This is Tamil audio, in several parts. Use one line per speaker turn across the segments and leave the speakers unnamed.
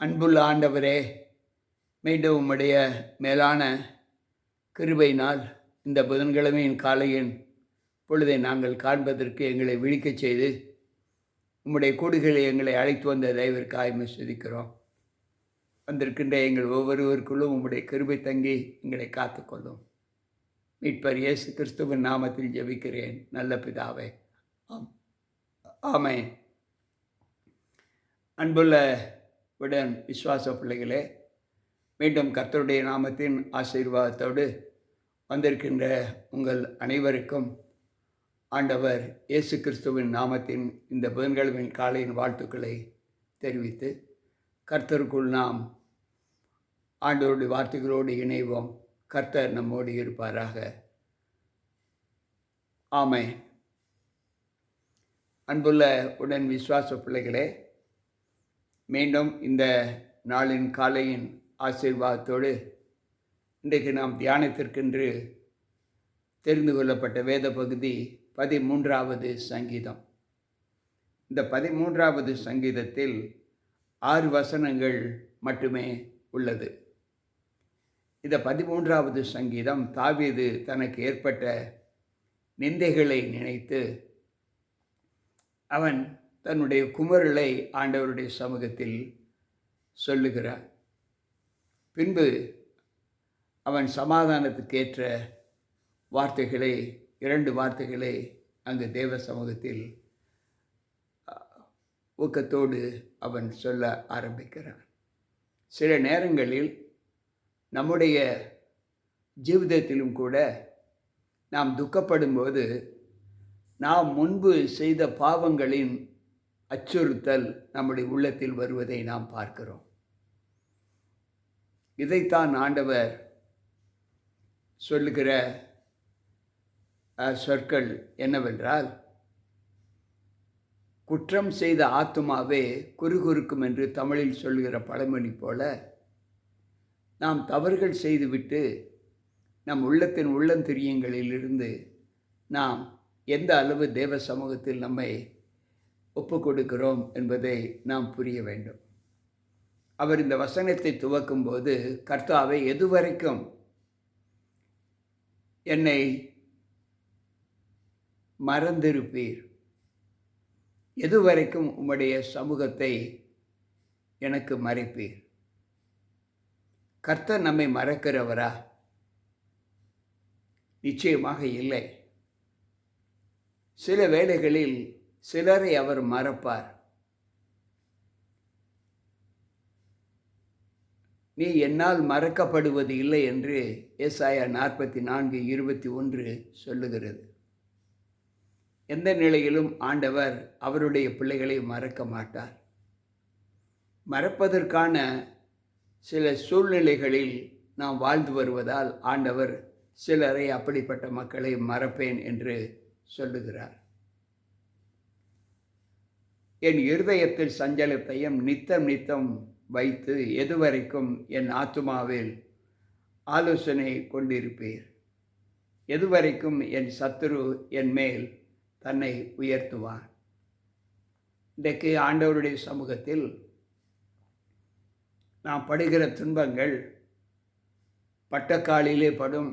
அன்புள்ள ஆண்டவரே, மீண்டும் உம்முடைய மேலான கிருபையினால் இந்த புதன்கிழமையின் காலையின் பொழுதை நாங்கள் காண்பதற்கு எங்களை விழிக்கச் செய்து, உம்முடைய கூடுகளை எங்களை அழைத்து வந்த தயவிற்காக உம்மை துதிக்கிறோம். வந்திருக்கின்ற எங்கள் ஒவ்வொருவருக்குள்ளும் உம்முடைய கிருபை தங்கி எங்களை காத்துக்கொள்ளும். மீட்பர் இயேசு கிறிஸ்துவின் நாமத்தில் ஜெபிக்கிறேன் நல்ல பிதாவே. ஆமென். அன்புள்ள உடன் விசுவாச பிள்ளைகளே, மீண்டும் கர்த்தருடைய நாமத்தின் ஆசீர்வாதத்தோடு வந்திருக்கின்ற உங்கள் அனைவருக்கும் ஆண்டவர் இயேசு கிறிஸ்துவின் நாமத்தின் இந்த புதன்கிழமையின் காலையின் வாழ்த்துக்களை தெரிவித்து, கர்த்தருக்குள் நாம் ஆண்டவருடைய வார்த்தைகளோடு இணைவோம். கர்த்தர் நம்மோடு இருப்பாராக. ஆமென். அன்புள்ள உடன் விசுவாச பிள்ளைகளே, மீண்டும் இந்த நாளின் காலையின் ஆசீர்வாதத்தோடு இன்றைக்கு நாம் தியானத்திற்கென்று தெரிந்து கொள்ளப்பட்ட வேத பகுதி 13வது சங்கீதம். இந்த 13வது சங்கீதத்தில் 6 வசனங்கள் மட்டுமே உள்ளது. இந்த 13வது சங்கீதம் தாவீது தனக்கு ஏற்பட்ட நிந்தைகளை நினைத்து அவன் தன்னுடைய குமரலை ஆண்டவருடைய சமூகத்தில் சொல்லுகிறார். பின்பு அவன் சமாதானத்துக்கேற்ற வார்த்தைகளை 2 வார்த்தைகளை அங்கு தேவ சமூகத்தில் ஊக்கத்தோடு அவன் சொல்ல ஆரம்பிக்கிறான். சில நேரங்களில் நம்முடைய ஜீவிதத்திலும் கூட நாம் துக்கப்படும்போது நாம் முன்பு செய்த பாவங்களின் அச்சுறுத்தல் நம்முடைய உள்ளத்தில் வருவதை நாம் பார்க்கிறோம். இதைத்தான் ஆண்டவர் சொல்லுகிற சொற்கள் என்னவென்றால், குற்றம் செய்த ஆத்துமாவே குறுகுறுக்கும் என்று தமிழில் சொல்லுகிற பழமொழி போல, நாம் தவறுகள் செய்துவிட்டு நம் உள்ளத்தின் உள்ளந்திரியங்களிலிருந்து நாம் எந்த அளவு தேவ சமூகத்தில் நம்மை ஒப்பு கொடுக்கிறோம் என்பதை நாம் புரிய வேண்டும். அவர் இந்த வசனத்தை துவக்கும்போது, கர்த்தாவே எதுவரைக்கும் என்னை மறந்திருப்பீர், எதுவரைக்கும் உம்முடைய சமூகத்தை எனக்கு மறைப்பீர்? கர்த்தர் நம்மை மறக்கிறவரா? நிச்சயமாக இல்லை. சில வேளைகளில் சிலரை அவர் மறப்பார். நீ என்னால் மறக்கப்படுவது இல்லை என்று ஏசாயா 44:21 சொல்லுகிறது. எந்த நிலையிலும் ஆண்டவர் அவருடைய பிள்ளைகளை மறக்க மாட்டார். மறப்பதற்கான சில சூழ்நிலைகளில் நாம் வாழ்ந்து வருவதால் ஆண்டவர் சிலரை, அப்படிப்பட்ட மக்களை மறப்பேன் என்று சொல்லுகிறார். என் இருதயத்தில் சஞ்சலத்தையும் நித்தம் வைத்து எதுவரைக்கும் என் ஆத்துமாவில் ஆலோசனை கொண்டிருப்பீர்? எதுவரைக்கும் என் சத்துரு என் மேல் தன்னை உயர்த்துவான்? இன்றைக்கு ஆண்டவருடைய சமூகத்தில் நாம் படுகிற துன்பங்கள் பட்டக்காலிலே படும்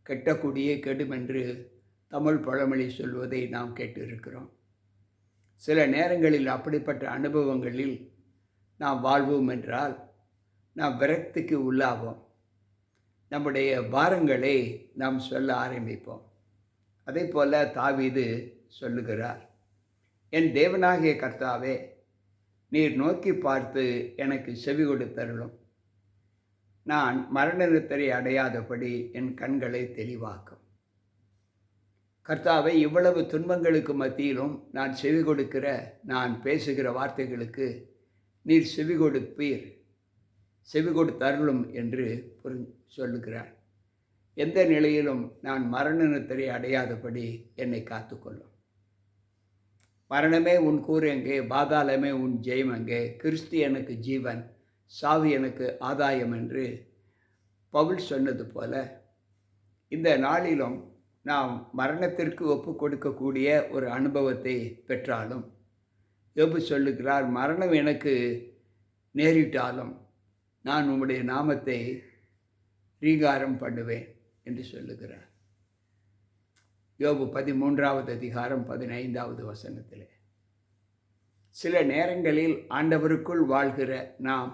கெட்டக்குடியே கெடும் என்று தமிழ் பழமொழி சொல்வதை நாம் கேட்டிருக்கிறோம். சில நேரங்களில் அப்படிப்பட்ட அனுபவங்களில் நாம் வாழ்வோம் என்றால் நாம் விரக்திக்கு உள்ளாவோம். நம்முடைய பாரங்களை நாம் சொல்ல ஆரம்பிப்போம். அதே போல தாவீது சொல்லுகிறார், என் தேவனாகிய கர்த்தாவே, நீர் நோக்கி பார்த்து எனக்கு செவி கொடுத்தருளும். நான் மரண நித்திரை அடையாதபடி என் கண்களை தெளிவாக்கும். கர்த்தாவே, இவ்வளவு துன்பங்களுக்கு மத்தியிலும் நான் செவி கொடுக்கிற, நான் பேசுகிற வார்த்தைகளுக்கு நீர் செவி கொடுப்பீர், செவி கொடுத்தருளும் என்று சொல்லுகிறார். எந்த நிலையிலும் நான் மரண நித்திரை அடையாதபடி என்னை காத்துக்கொள்ளும். மரணமே உன் கூறு எங்கே, பாதாளமே உன் ஜெயம் எங்கே, கிறிஸ்து எனக்கு ஜீவன், சாவு எனக்கு ஆதாயம் என்று பவுல் சொன்னது போல, இந்த நாளிலும் நாம் மரணத்திற்கு ஒப்பு கொடுக்கக்கூடிய ஒரு அனுபவத்தை பெற்றாலும் யோபு சொல்லுகிறார், மரணம் எனக்கு நேரிட்டாலும் நான் உம்முடைய நாமத்தை ரீகாரம் பண்ணுவேன் என்று சொல்லுகிறார். யோபு 13வது அதிகாரம் 15வது வசனத்திலே. சில நேரங்களில் ஆண்டவருக்குள் வாழ்கிற நாம்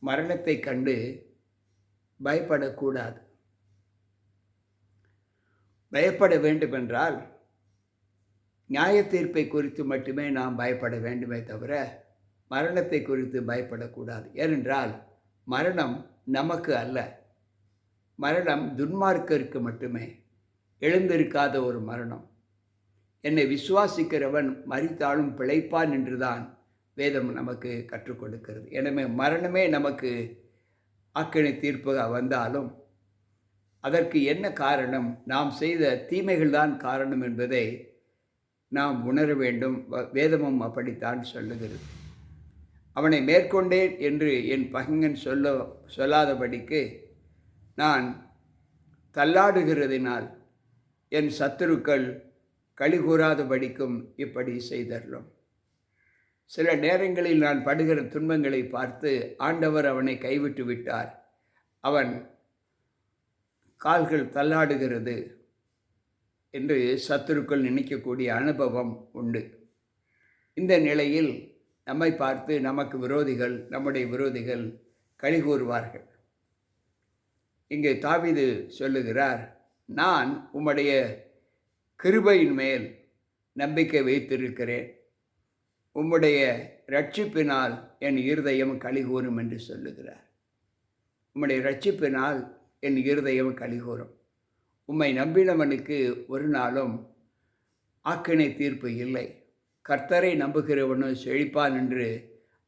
மரணத்தை கண்டு பயப்படக்கூடாது. பயப்பட வேண்டுமென்றால் நியாய தீர்ப்பை குறித்து மட்டுமே நாம் பயப்பட வேண்டுமே தவிர மரணத்தை குறித்து பயப்படக்கூடாது. ஏனென்றால் மரணம் நமக்கு அல்ல, மரணம் துன்மார்க்கருக்கு மட்டுமே. எழுந்திருக்காத ஒரு மரணம். என்னை விசுவாசிக்கிறவன் மரித்தாலும் பிழைப்பான் என்றுதான் வேதம் நமக்கு கற்றுக் கொடுக்கிறது. எனவே மரணமே நமக்கு ஆக்கினை தீர்ப்பாக வந்தாலும் அதற்கு என்ன காரணம்? நாம் செய்த தீமைகள் தான் காரணம் என்பதை நாம் உணர வேண்டும். வேதமும் அப்படித்தான் சொல்லுகிறது. அவனை மேற்கொண்டேன் என்று என் பகைஞன் சொல்லாதபடிக்கு நான் தள்ளாடுகிறதினால் என் சத்துருக்கள் களிகூறாதபடிக்கும் இப்படி செய்தருளும். சில நேரங்களில் நான் படுகிற துன்பங்களை பார்த்து ஆண்டவர் அவனை கைவிட்டு விட்டார், அவன் கால்கள் தள்ளாடுகிறது என்று சத்துருக்கள் நினைக்கக்கூடிய அனுபவம் உண்டு. இந்த நிலையில் நம்மை பார்த்து நமக்கு விரோதிகள், நம்முடைய விரோதிகள் களிகூறுவார்கள். இங்கே தாவீது சொல்லுகிறார், நான் உம்முடைய கிருபையின் மேல் நம்பிக்கை வைத்திருக்கிறேன், உம்முடைய இரட்சிப்பினால் என் இருதயம் களிகூறும் என்று சொல்லுகிறார். உம்முடைய இரட்சிப்பினால் என் இருதயம் களிகூறும். உம்மை நம்பினவனுக்கு ஒரு நாளும் ஆக்கினை தீர்ப்பு இல்லை. கர்த்தரை நம்புகிறவனும் செழிப்பான் என்று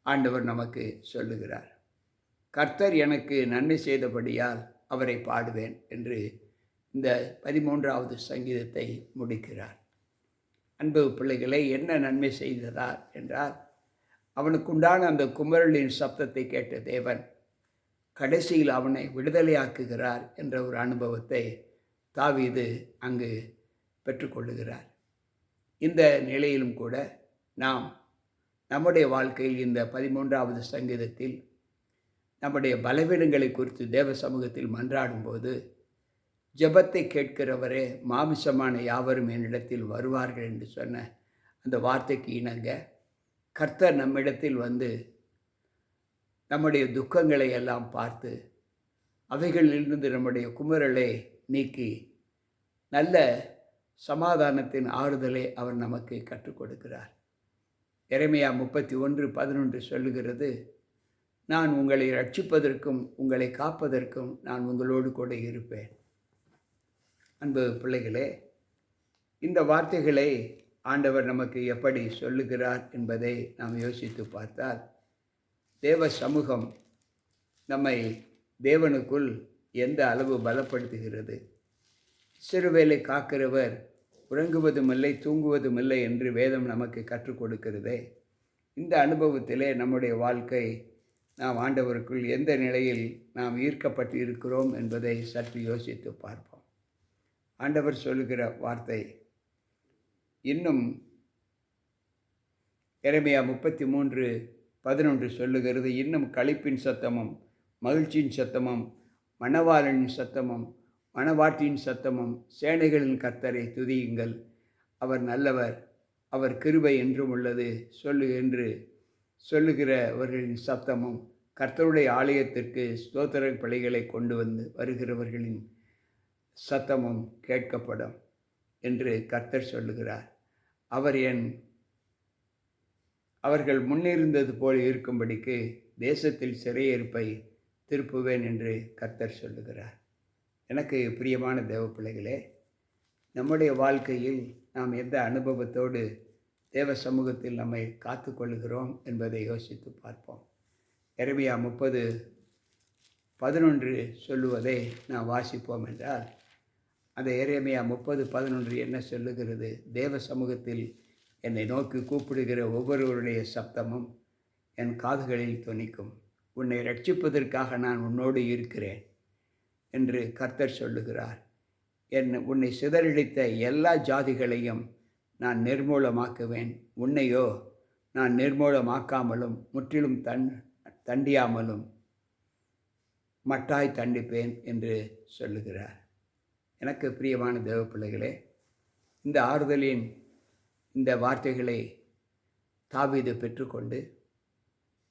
ஆண்டவர் நமக்கு சொல்லுகிறார். கர்த்தர் எனக்கு நன்மை செய்தபடியால் அவரை பாடுவேன் என்று இந்த 13வது சங்கீதத்தை முடிக்கிறார். அன்பு பிள்ளைகளை, என்ன நன்மை செய்ததார் என்றால், அவனுக்குண்டான அந்த குமரலின் சப்தத்தை கேட்ட தேவன் கடைசியில் அவனை விடுதலையாக்குகிறார் என்ற ஒரு அனுபவத்தை தாவீது அங்கு பெற்றுக்கொள்ளுகிறார். இந்த நிலையிலும் கூட நாம் நம்முடைய வாழ்க்கையில் இந்த 13வது சங்கீதத்தில் நம்முடைய பலவீனங்களை குறித்து தேவ சமூகத்தில் மன்றாடும்போது, ஜெபத்தை கேட்கிறவரே மாமிசமான யாவரும் என்னிடத்தில் வருவார்கள் என்று சொன்ன அந்த வார்த்தைக்கு இணங்க கர்த்தர் நம்மிடத்தில் வந்து நம்முடைய துக்கங்களை எல்லாம் பார்த்து அவைகளிலிருந்து நம்முடைய குமரலை நீக்கி நல்ல சமாதானத்தின் ஆறுதலை அவர் நமக்கு கற்றுக் கொடுக்கிறார். எரேமியா 31:11 சொல்லுகிறது, நான் உங்களை ரட்சிப்பதற்கும் உங்களை காப்பதற்கும் நான் உங்களோடு கூட இருப்பேன். அன்பு பிள்ளைகளே, இந்த வார்த்தைகளை ஆண்டவர் நமக்கு எப்படி சொல்லுகிறார் என்பதை நாம் யோசித்து பார்த்தால், தேவ சமூகம் நம்மை தேவனுக்குள் எந்த அளவு பலப்படுத்துகிறது. சிறுவேளை காக்கிறவர் உறங்குவதும் இல்லை தூங்குவதும் இல்லை என்று வேதம் நமக்கு கற்றுக் கொடுக்கிறதே. இந்த அனுபவத்திலே நம்முடைய வாழ்க்கை நாம் ஆண்டவருக்குள் எந்த நிலையில் நாம் ஈர்க்கப்பட்டு இருக்கிறோம் என்பதை சற்று யோசித்து பார்ப்போம். ஆண்டவர் சொல்லுகிற வார்த்தை இன்னும் எரேமியா 33:11 சொல்லுகிறது, இன்னும் களிப்பின் சத்தமும் மகிழ்ச்சியின் சத்தமும் மணவாளனின் சத்தமும் மணவாட்டியின் சத்தமும் சேனைகளின் கர்த்தரை துதியுங்கள், அவர் நல்லவர், அவர் கிருபை என்றும் உள்ளது என்று சொல்லுகிறவர்களின் சத்தமும் கர்த்தருடைய ஆலயத்திற்கு ஸ்தோத்திர பலிகளை கொண்டு வந்து வருகிறவர்களின் சத்தமும் கேட்கப்படும் என்று கர்த்தர் சொல்லுகிறார். அவர்கள் முன்னிருந்தது போல் இருக்கும்படிக்கு தேசத்தில் சிறையிருப்பை திருப்புவேன் என்று கர்த்தர் சொல்லுகிறார். எனக்கு பிரியமான தேவ பிள்ளைகளே, நம்முடைய வாழ்க்கையில் நாம் எந்த அனுபவத்தோடு தேவ சமூகத்தில் நம்மை காத்து கொள்ளுகிறோம் என்பதை யோசித்து பார்ப்போம். எரேமியா 30:11 சொல்லுவதை நாம் வாசிப்போம் என்றால், அந்த எரேமியா 30:11 என்ன சொல்லுகிறது? தேவ சமூகத்தில் என்னை நோக்கி கூப்பிடுகிற ஒவ்வொருவருடைய சப்தமும் என் காதுகளில் தொனிக்கும். உன்னை ரட்சிப்பதற்காக நான் உன்னோடு இருக்கிறேன் என்று கர்த்தர் சொல்லுகிறார். உன்னை சிதறடித்த எல்லா ஜாதிகளையும் நான் நிர்மூலமாக்குவேன், உன்னையோ நான் நிர்மூலமாக்காமலும் முற்றிலும் தண்டியாமலும் மட்டாய் தண்டிப்பேன் என்று சொல்லுகிறார். எனக்கு பிரியமான தேவ பிள்ளைகளே, இந்த ஆறுதலின் இந்த வார்த்தைகளை தாவீது பெற்றுக்கொண்டு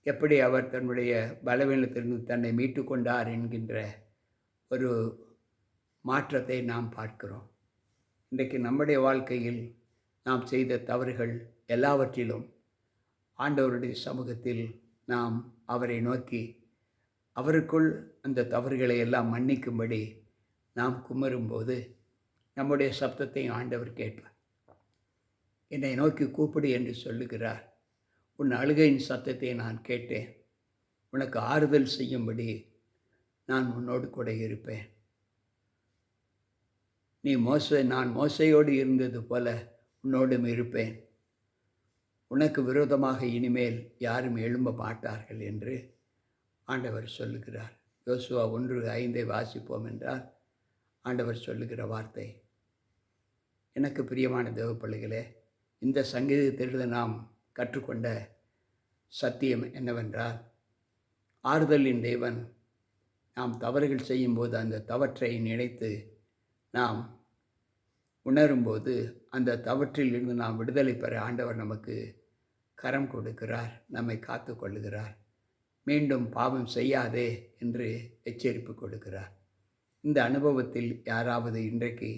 எப்படி அவர் தன்னுடைய பலவீனத்திலிருந்து தன்னை மீட்டு கொண்டார் என்கின்ற ஒரு மாற்றத்தை நாம் பார்க்கிறோம். இன்றைக்கு நம்முடைய வாழ்க்கையில் நாம் செய்த தவறுகள் எல்லாவற்றிலும் ஆண்டவருடைய சமூகத்தில் நாம் அவரை நோக்கி அவருக்குள் அந்த தவறுகளை எல்லாம் மன்னிக்கும்படி நாம் குமரும்போது நம்முடைய சப்தத்தை ஆண்டவர் கேட்பார். என்னை நோக்கி கூப்பிடு என்று சொல்லுகிறார். உன் அழுகையின் சத்தத்தை நான் கேட்டேன். உனக்கு ஆறுதல் செய்யும்படி நான் உன்னோடு கூட இருப்பேன். நான் மோசையோடு இருந்தது போல உன்னோடும் இருப்பேன். உனக்கு விரோதமாக இனிமேல் யாரும் எழும்ப மாட்டார்கள் என்று ஆண்டவர் சொல்லுகிறார். யோசுவா 1:5 வாசிப்போம் என்றால் ஆண்டவர் சொல்லுகிற வார்த்தை. எனக்கு பிரியமான தேவ பிள்ளைகளே, இந்த சங்கீதத்திலிருந்து நாம் கற்றுக்கொண்ட சத்தியம் என்னவென்றால், ஆறுதலின் தேவன் நாம் தவறுகள் செய்யும்போது அந்த தவற்றை நினைத்து நாம் உணரும்போது அந்த தவற்றில் இருந்து நாம் விடுதலை பெற ஆண்டவர் நமக்கு கரம் கொடுக்கிறார், நம்மை காத்து கொள்ளுகிறார். மீண்டும் பாவம் செய்யாதே என்று எச்சரிப்பு கொடுக்கிறார். இந்த அனுபவத்தில் யாராவது இன்றைக்கு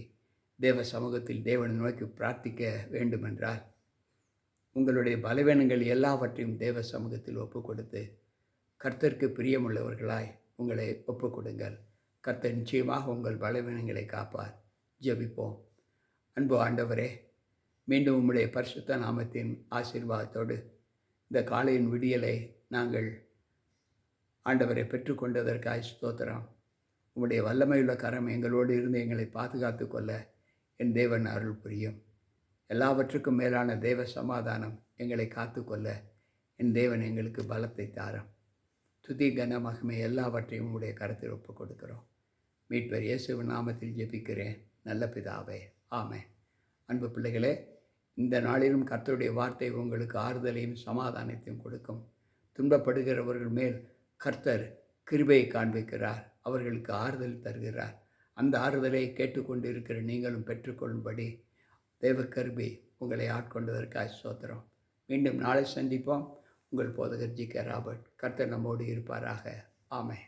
தேவ சமூகத்தில் தேவனை நோக்கி பிரார்த்திக்க வேண்டுமென்றால், உங்களுடைய பலவீனங்கள் எல்லாவற்றையும் தேவ சமூகத்தில் ஒப்பு கொடுத்து கர்த்தருக்கு பிரியமுள்ளவர்களாய் உங்களை ஒப்பு கொடுங்கள். கர்த்தர் நிச்சயமாக உங்கள் பலவீனங்களை காப்பார். ஜெபிப்போம். அன்பு ஆண்டவரே, மீண்டும் உம்முடைய பரிசுத்த நாமத்தின் ஆசீர்வாதத்தோடு இந்த காலையின் விடியலை நாங்கள் ஆண்டவரை பெற்றுக்கொண்டதற்காக ஸ்தோத்திரம். உம்முடைய வல்லமையுள்ள கரம் எங்களோடு இருந்து எங்களை பாதுகாத்து கொள்ள என் தேவன் அருள் புரியும். எல்லாவற்றுக்கும் மேலான தேவ சமாதானம் எங்களை காத்து கொள்ள என் தேவன் எங்களுக்கு பலத்தை தாரும். துதி கன மகிமை எல்லாவற்றையும் உம்முடைய கரத்தில் ஒப்புக் கொடுக்கிறோம். மீட்பர் இயேசுவின் நாமத்தில் ஜெபிக்கிறேன் நல்ல பிதாவே, ஆமென். அன்பு பிள்ளைகளே, இந்த நாளிலும் கர்த்தருடைய வார்த்தை உங்களுக்கு ஆறுதலையும் சமாதானத்தையும் கொடுக்கும். துன்பப்படுகிறவர்கள் மேல் கர்த்தர் கிருபையை காண்பிக்கிறார், அவர்களுக்கு ஆறுதல் தருகிறார். அந்த ஆறுதலை கேட்டுக்கொண்டு இருக்கிற நீங்களும் பெற்றுக்கொள்ளும்படி தேவ கிருபை உங்களை ஆட்கொண்டதற்காக ஸ்தோத்திரம். மீண்டும் நாளை சந்திப்போம். உங்கள் போதகர் ஜி.கே. ராபர்ட். கர்த்தர் நம்மோடு இருப்பாராக. ஆமென்.